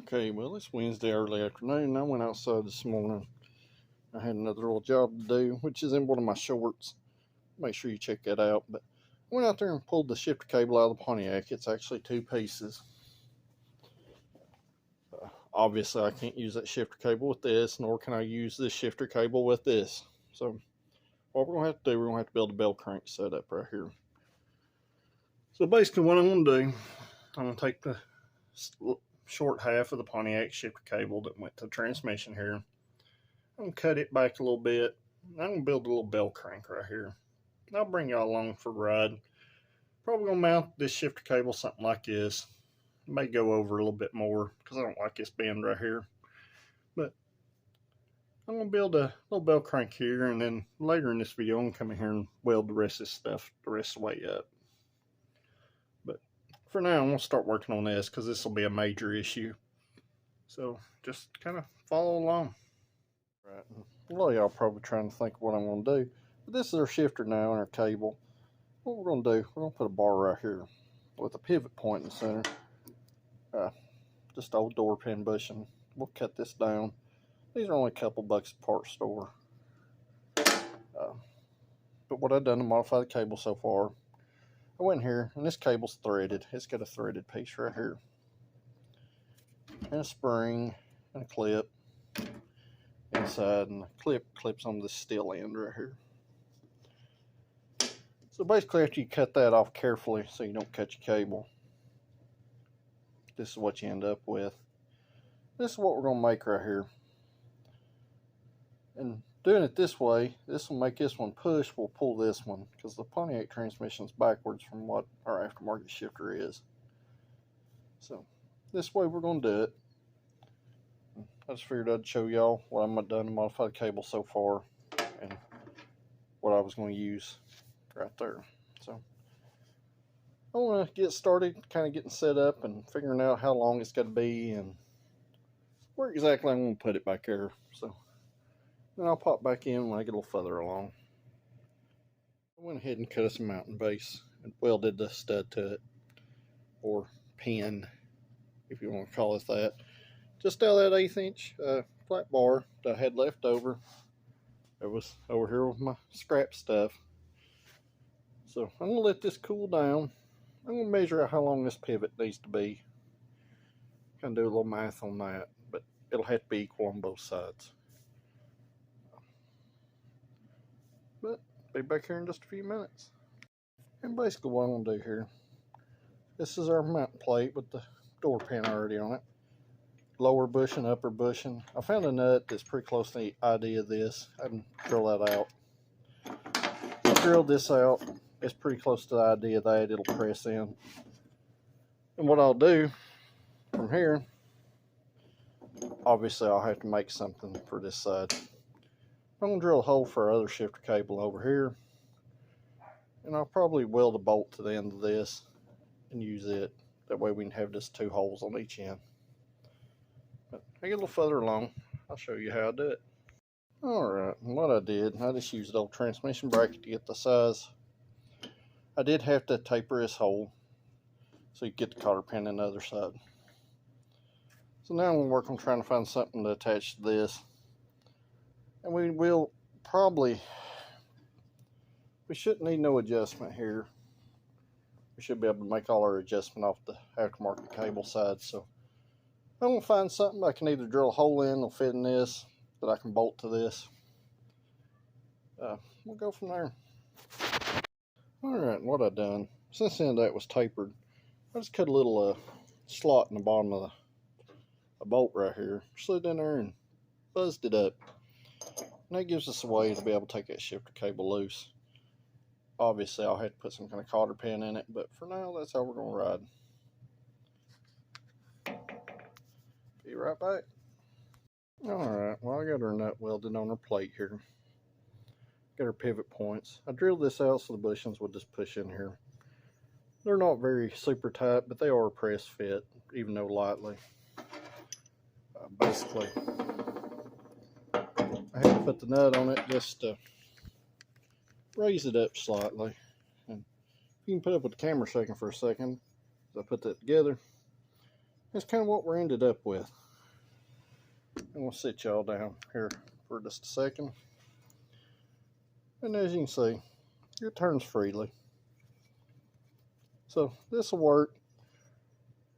Okay, well, it's Wednesday early afternoon, and I went outside this morning. I had another little job to do, which is in one of my shorts. Make sure you check that out. But I went out there and pulled the shifter cable out of the Pontiac. It's actually two pieces. Obviously, I can't use that shifter cable with this, nor can I use this shifter cable with this. So what we're going to have to do, we're going to have to build a bell crank setup right here. So basically what I'm going to do, I'm going to take the short half of the Pontiac shifter cable that went to the transmission here. I'm going to cut it back a little bit. I'm going to build a little bell crank right here. I'll bring y'all along for the ride. Probably going to mount this shifter cable something like this. It may go over a little bit more because I don't like this bend right here. But I'm going to build a little bell crank here, and then later in this video I'm going to come in here and weld the rest of this stuff the rest of the way up. But for now I'm going to start working on this because this will be a major issue. So just kind of follow along. Right. A lot of y'all probably trying to think of what I'm going to do. But this is our shifter now and our cable. What we're going to do, we're going to put a bar right here with a pivot point in the center. Just old door pin bushing. We'll cut this down. These are only a couple bucks at parts store. But what I've done to modify the cable so far, I went here, and this cable's threaded. It's got a threaded piece right here, and a spring, and a clip inside, and the clip clips on the steel end right here. So basically, after you cut that off carefully so you don't cut your cable, this is what you end up with. This is what we're going to make right here. And doing it this way, this will make this one push, we'll pull this one, because the Pontiac transmission is backwards from what our aftermarket shifter is. So this way we're going to do it. I just figured I'd show y'all what I've done to modify the cable so far and what I was going to use right there. So I want to get started kind of getting set up and figuring out how long it's got to be and where exactly I'm going to put it back there. So then I'll pop back in when I get a little further along. I went ahead and cut us a mounting base and welded the stud to it, or pin if you want to call it that. Just out of that 1/8 inch flat bar that I had left over. It was over here with my scrap stuff. So I'm going to let this cool down. I'm going to measure out how long this pivot needs to be. Kind of do a little math on that, but it'll have to be equal on both sides. But be back here in just a few minutes. And basically what I'm going to do here, this is our mounting plate with the door pin already on it. Lower bushing, upper bushing. I found a nut that's pretty close to the idea of this. I can drill that out. I drilled this out. It's pretty close to the idea of that. It'll press in. And what I'll do from here, obviously I'll have to make something for this side. I'm going to drill a hole for our other shifter cable over here. And I'll probably weld a bolt to the end of this and use it. That way we can have just 2 holes on each end. But I get a little further along, I'll show you how I do it. Alright, what I did, I just used the old transmission bracket to get the size. I did have to taper this hole so you get the cotter pin on the other side. So now I'm going to work on trying to find something to attach to this. And we will probably, we shouldn't need no adjustment here. We should be able to make all our adjustment off the aftermarket cable side. So I'm going to find something I can either drill a hole in, it'll fit in this, that I can bolt to this. We'll go from there. Alright, what I done, since the end of that was tapered, I just cut a little slot in the bottom of the bolt right here, slid in there and buzzed it up. And that gives us a way to be able to take that shifter cable loose. Obviously I'll have to put some kind of cotter pin in it, but for now that's how we're going to ride. Be right back. Alright, well I got our nut welded on our plate here. Got our pivot points. I drilled this out so the bushings would just push in here. They're not very super tight, but they are a press fit, even though lightly. Basically, I had to put the nut on it just to raise it up slightly. And you can put up with the camera shaking for a second as I put that together. That's kind of what we ended up with. I'm going to sit y'all down here for just a second. And as you can see, it turns freely. So this will work.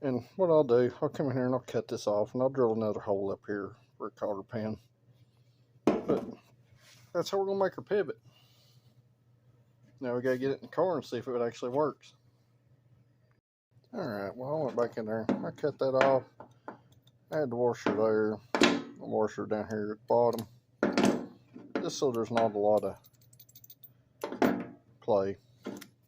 And what I'll do, I'll come in here and I'll cut this off and I'll drill another hole up here for a cotter pan. But that's how we're going to make our pivot. Now we got to get it in the car and see if it actually works. Alright, well I went back in there. I cut that off. I had the washer there. The washer down here at the bottom. Just so there's not a lot of play.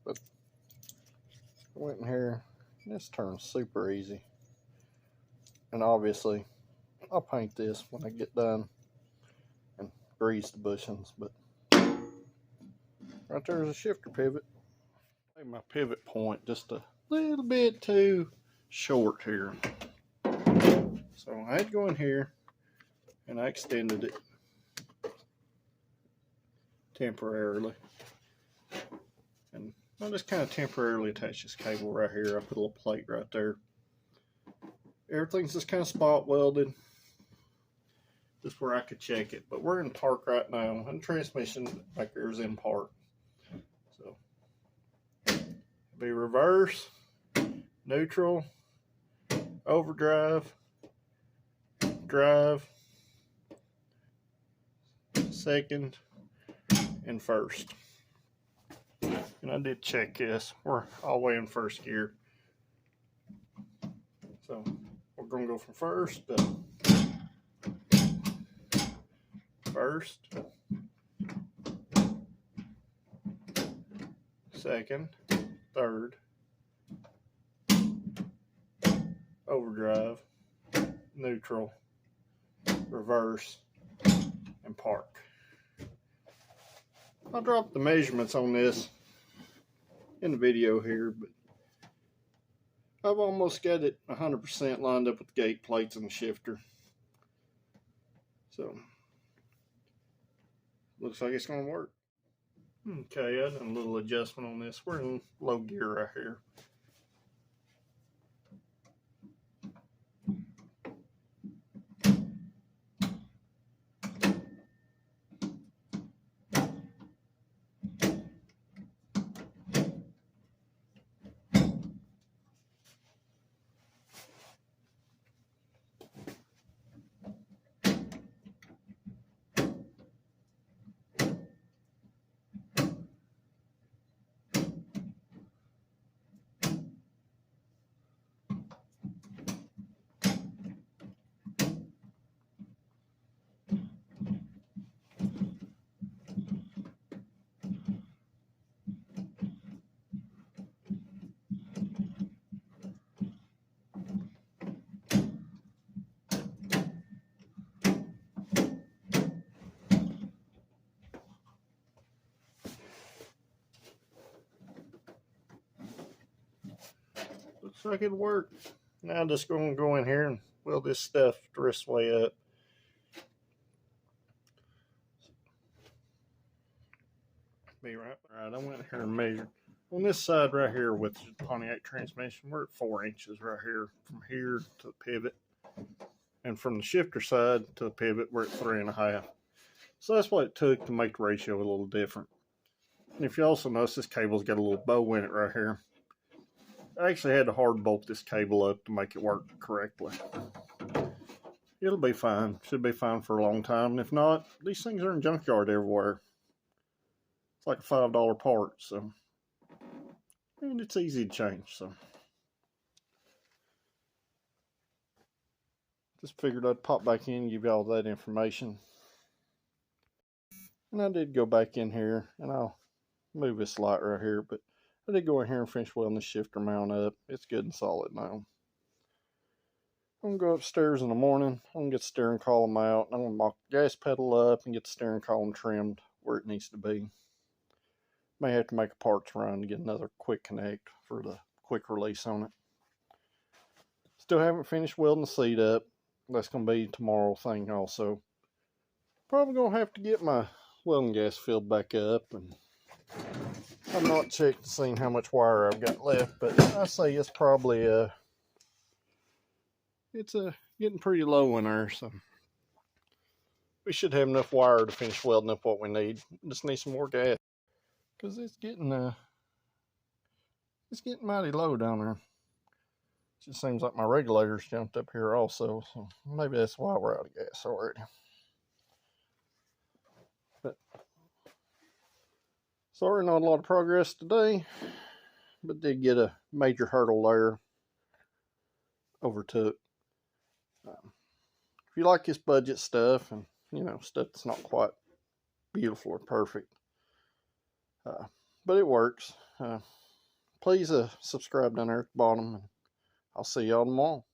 But I went in here. This turns super easy. And obviously, I'll paint this when I get done and grease the bushings. But right there's a shifter pivot. Made my pivot point just a little bit too short here. So I had to go in here and I extended it temporarily. And I'll just kind of temporarily attach this cable right here. I put a little plate right there. Everything's just kind of spot welded. Just where I could check it. But we're in park right now, and the transmission back there is in park. So, be reverse, neutral, overdrive, drive, second, and first. And I did check this. We're all the way in first gear. So we're going to go from first to first, second, third, overdrive, neutral, reverse, and park. I'll drop the measurements on this in the video here, but I've almost got it 100% lined up with the gate plates and the shifter. So, looks like it's going to work. Okay, I done a little adjustment on this. We're in low gear right here. Looks like it'll work. Now I'm just going to go in here and weld this stuff the rest of the way up. Be right. Alright, I went here and measured. On this side right here with the Pontiac transmission, we're at 4 inches right here. From here to the pivot. And from the shifter side to the pivot, we're at 3.5. So that's what it took to make the ratio a little different. And if you also notice, this cable's got a little bow in it right here. I actually had to hard bolt this cable up to make it work correctly. It'll be fine. Should be fine for a long time. And if not, these things are in junkyard everywhere. It's like a $5 part, so. And it's easy to change, so. Just figured I'd pop back in and give you all that information. And I did go back in here, and I'll move this light right here, but I did go in here and finish welding the shifter mount up. It's good and solid now. I'm going to go upstairs in the morning. I'm going to get the steering column out. I'm going to mock the gas pedal up and get the steering column trimmed where it needs to be. May have to make a parts run to get another quick connect for the quick release on it. Still haven't finished welding the seat up. That's going to be tomorrow thing also. Probably going to have to get my welding gas filled back up, and I've not checked to see how much wire I've got left, but I say it's probably it's getting pretty low in there, so we should have enough wire to finish welding up what we need. Just need some more gas because it's getting mighty low down there. It just seems like my regulators jumped up here also, so maybe that's why we're out of gas already. But sorry, not a lot of progress today, but did get a major hurdle there overtook. If you like this budget stuff and stuff that's not quite beautiful or perfect, but it works, please subscribe down there at the bottom, and I'll see y'all tomorrow.